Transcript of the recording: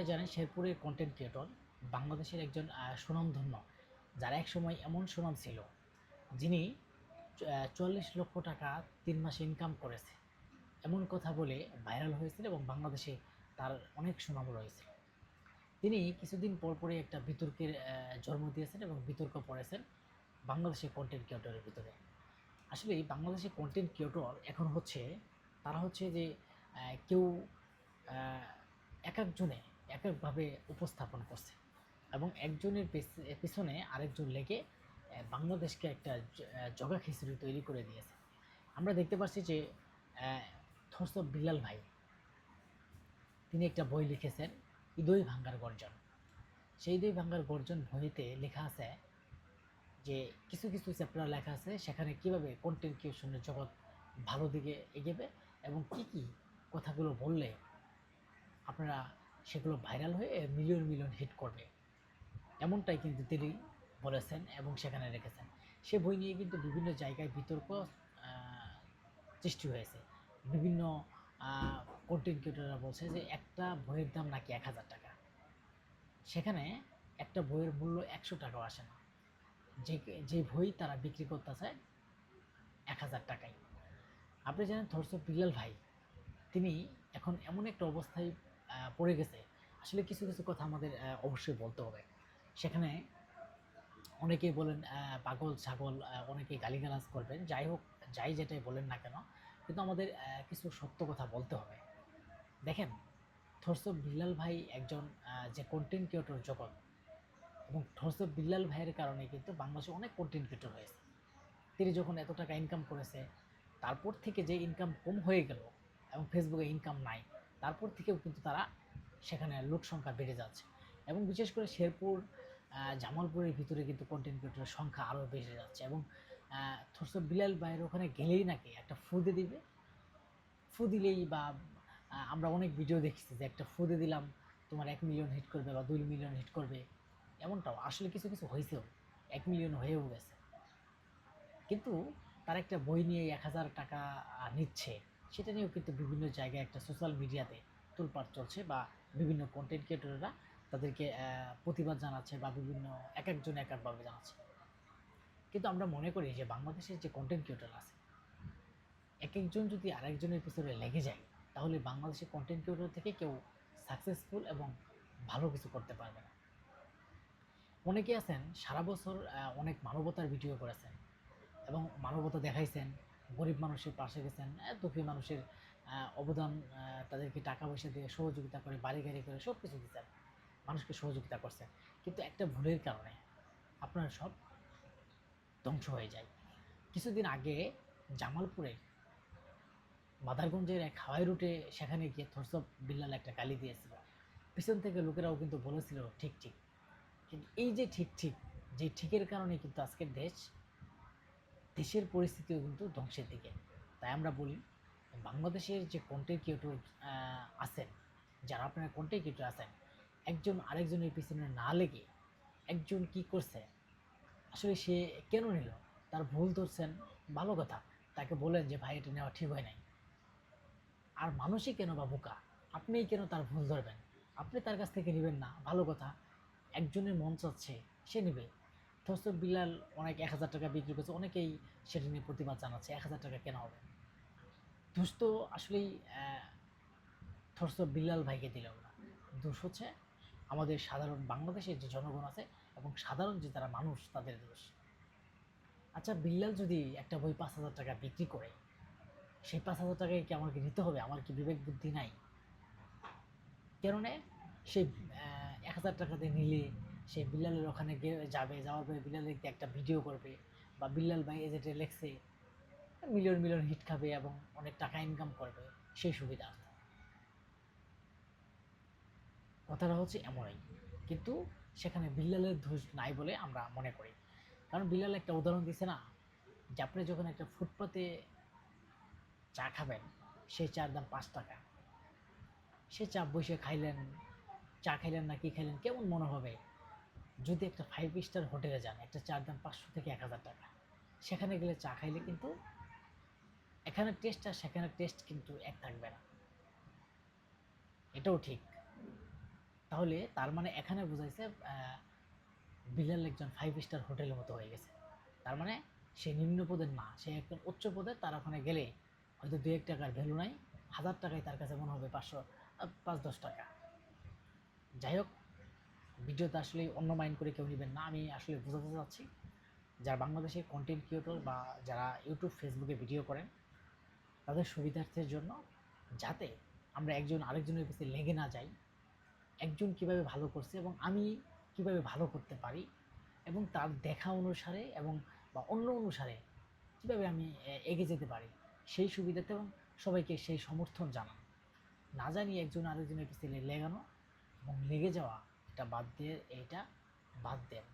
জানেন শেরপুরের content creator বাংলাদেশের একজন সুনামধন্য, যার একসময় এমন সুনাম ছিল, যিনি ৪৪ লক্ষ টাকা ৩ মাসে ইনকাম করেছে এমন কথা বলে ভাইরাল হয়েছিল এবং বাংলাদেশে তার অনেক সুনাম রয়েছে। তিনি কিছুদিন পরপরই একটা বিতর্কের জন্ম দিয়েছেন এবং বিতর্ক পড়েছেন বাংলাদেশের কন্টেন্ট ক্রিয়েটরের ভিতরে। আসলে বাংলাদেশের কন্টেন্ট ক্রিয়েটর এখন হচ্ছে, তারা হচ্ছে যে কেউ এক একজনে এক একভাবে উপস্থাপন করছে এবং একজনের পিছনে আরেকজন লেগে বাংলাদেশকে একটা জগা খিচুড়ি তৈরি করে দিয়েছে। আমরা দেখতে পাচ্ছি যে থরসব বিল্লাল ভাই, তিনি একটা বই লিখেছেন, ঈদই ভাঙ্গার গর্জন। সেই ঈদই ভাঙ্গার গর্জন বইতে লেখা আছে যে কিছু কিছু চ্যাপ্টার লেখা আছে সেখানে কিভাবে কন্টেন্ট ক্রিয়েশনের জগৎ ভালো দিকে এগোবে এবং কি কি কথাগুলো বললে আপনারা সেগুলো ভাইরাল হয়ে মিলিয়ন মিলিয়ন হিট করবে, এমনটাই কিন্তু তিনি বলেছেন এবং সেখানে রেখেছেন। সে বই নিয়ে কিন্তু বিভিন্ন জায়গায় বিতর্ক সৃষ্টি হয়েছে। বিভিন্ন কন্টেন্ট ক্রিয়েটররা বলছে যে একটা বইয়ের দাম নাকি ১,০০০ টাকা, সেখানে একটা বইয়ের মূল্য ১০০ টাকাও আসে না, যে যে বই তারা বিক্রি করতেছে ১,০০০ টাকায়। আপনি জানেন থরসব বিল্লাল ভাই, তিনি এখন এমন একটা অবস্থায় পড়ে গেছে। আসলে কিছু কিছু কথা আমাদের অবশ্যই বলতে হবে। সেখানে অনেকেই বলেন পাগল ছাগল, অনেকেই গালিগালাজ করবেন, যাই হোক, যাই যেটাই বলেন না কেন, কিন্তু আমাদের কিছু সত্য কথা বলতে হবে। দেখেন, থরসব বিল্লাল ভাই একজন যে কন্টেন্ট ক্রিয়েটর জগৎ, এবং থরসব বিল্লাল ভাইয়ের কারণে কিন্তু বাংলাদেশে অনেক কন্টেন্ট ক্রিয়েটর হয়েছে। তিনি যখন এত টাকা ইনকাম করেছে, তারপর থেকে যে ইনকাম কম হয়ে গেল এবং ফেসবুকে ইনকাম নাই, তারপর থেকেও কিন্তু তারা সেখানে লোক সংখ্যা বেড়ে যাচ্ছে। এবং বিশেষ করে শেরপুর, জামালপুরের ভিতরে কিন্তু কন্টেন্ট ক্রিয়েটরের সংখ্যা আরও বেড়ে যাচ্ছে। এবং থরসব বিলাল ভাইয়ের ওখানে গেলেই নাকি একটা ফুদে দিবে, ফু দিলেই বা আমরা অনেক ভিডিও দেখছি যে একটা ফুদে দিলাম তোমার ১ মিলিয়ন হিট করবে বা ২ মিলিয়ন হিট করবে, এমনটাও আসলে কিছু কিছু হয়েছেও, ১ মিলিয়ন হয়েও গেছে। কিন্তু তার একটা বই নিয়ে ১,০০০ টাকা নিচ্ছে, সেটা নিয়েও কিন্তু বিভিন্ন জায়গায় একটা সোশ্যাল মিডিয়াতে তোলপাড় চলছে, বা বিভিন্ন কন্টেন্ট ক্রিয়েটররা তাদেরকে প্রতিবাদ জানাচ্ছে বা বিভিন্ন এক একজন এক একভাবে জানাচ্ছে। কিন্তু আমরা মনে করি যে বাংলাদেশের যে কন্টেন্ট ক্রিয়েটর আছে, এক একজন যদি আরেকজনের পিছনে লেগে যায়, তাহলে বাংলাদেশের কন্টেন্ট ক্রিয়েটর থেকে কেউ সাকসেসফুল এবং ভালো কিছু করতে পারবে না। অনেকে আছেন সারা বছর অনেক মানবতার ভিডিও করেছেন এবং মানবতা দেখাইছেন, গরিব মানুষের পাশে গেছেন, দুঃখী মানুষের অবদান, তাদেরকে টাকা পয়সা দিয়ে সহযোগিতা করে, বাড়ি গাড়ি করে সব কিছু দিচ্ছেন, মানুষকে সহযোগিতা করছেন। কিন্তু একটা ভুলের কারণে আপনার সব ধ্বংস হয়ে যায়। কিছুদিন আগে জামালপুরে মাদারগঞ্জের এক হাওয়াই রুটে সেখানে গিয়ে থরসব বিল্লাল একটা গালি দিয়েছিল। পিছন থেকে লোকেরাও কিন্তু বলেছিল ঠিক ঠিক। কিন্তু এই যে ঠিক ঠিক, যে ঠিকের কারণে কিন্তু আজকের দেশের পরিস্থিতিও কিন্তু ধ্বংসের দিকে। তাই আমরা বলি, বাংলাদেশের যে কন্টেন্ট ক্রিয়েটর আছেন, যারা আপনারা কন্টেন্ট ক্রিয়েটর আছেন, একজন আরেকজনের পিছনে না লেগে একজন কি করছে, আসলে সে কেন নিল, তার ভুল ধরছেন, ভালো কথা, তাকে বলেন যে ভাই এটা নেওয়া ঠিক হয় নাই। আর মানুষই কেন বা বোকা, আপনিই কেন তার ভুল ধরবেন? আপনি তার কাছ থেকে নেবেন না, ভালো কথা, একজনের মন চাচ্ছে সে নেবে। থরসব বিলাল অনেক ১,০০০ টাকা বিক্রি করছে, অনেকেই সেটা নিয়ে প্রতিবাদ জানাচ্ছে ১,০০০ টাকা কেন হবে। দোষ তো আসলেই থরসব বিল্লাল ভাইকে দিল না, দোষ হচ্ছে আমাদের সাধারণ বাংলাদেশের যে জনগণ আছে এবং সাধারণ যে যারা মানুষ, তাদের দোষ। আচ্ছা, বিল্লাল যদি একটা বই ৫,০০০ টাকা বিক্রি করে, সেই ৫,০০০ টাকায় কি আমাকে নিতে হবে? আমার কি বিবেক বুদ্ধি নাই? কেন নেয়? সে ১,০০০ টাকা দিয়ে নিলে সে বিল্লালের ওখানে গিয়ে যাবে, যাওয়ার পরে বিল্লালের একটা ভিডিও করবে, বা বিল্লাল ভাই এজেন্টে লেখছে, মিলিয়ন মিলিয়ন হিট খাবে এবং অনেক টাকা ইনকাম করবে, সেই সুবিধার্থে। কথাটা হচ্ছে এমনই। কিন্তু সেখানে বিল্লালের দোষ নাই বলে আমরা মনে করি। কারণ বিল্লাল একটা উদাহরণ দিছে না, যে আপনি যখন একটা ফুটপাতে চা খাবেন, সেই চার দাম ৫ টাকা, সে চা বসে খাইলেন, চা খাইলেন না কি খাইলেন কেমন মনে হবে? যদি একটা 5 স্টার হোটেলে যান, একটা চার দাম ৫০০ থেকে ১,০০০ টাকা, সেখানে গেলে চা খাইলে কিন্তু এখানে টেস্ট আর সেখানে টেস্ট কিন্তু এক থাকবে না, এটাও ঠিক। তাহলে তার মানে এখানে বোঝাইছে বিলাল একজন 5 স্টার হোটেলের মতো হয়ে গেছে। তার মানে সে নিম্ন পদের না, সে একজন উচ্চ পদের। তার ওখানে গেলে হয়তো 2-1 টাকার ভ্যালু নাই, 1000 টাকায় তার কাছে মনে হবে 5-10 টাকা। যাই হোক, ভিডিওতে আসলে অন্য মাইন্ড করে কেউ নেবেন না। আমি আসলে বোঝাতে চাচ্ছি যারা বাংলাদেশে কন্টেন্ট ক্রিয়েটর বা যারা ইউটিউব ফেসবুকে ভিডিও করেন, তাদের সুবিধার্থের জন্য, যাতে আমরা একজন আরেকজনের কাছে লেগে না যাই, একজন কিভাবে ভালো করছে এবং আমি কিভাবে ভালো করতে পারি, এবং তার দেখা অনুসারে এবং বা অন্য অনুসারে কিভাবে আমি এগিয়ে যেতে পারি, সেই সুবিধাতে, এবং সবাইকে সেই সমর্থন জানানো। না জানিয়ে একজন আরেকজনের পিছনে লেগানো এবং লেগে যাওয়া, এটা বাদ দিয়ে, এটা বাদ দেন।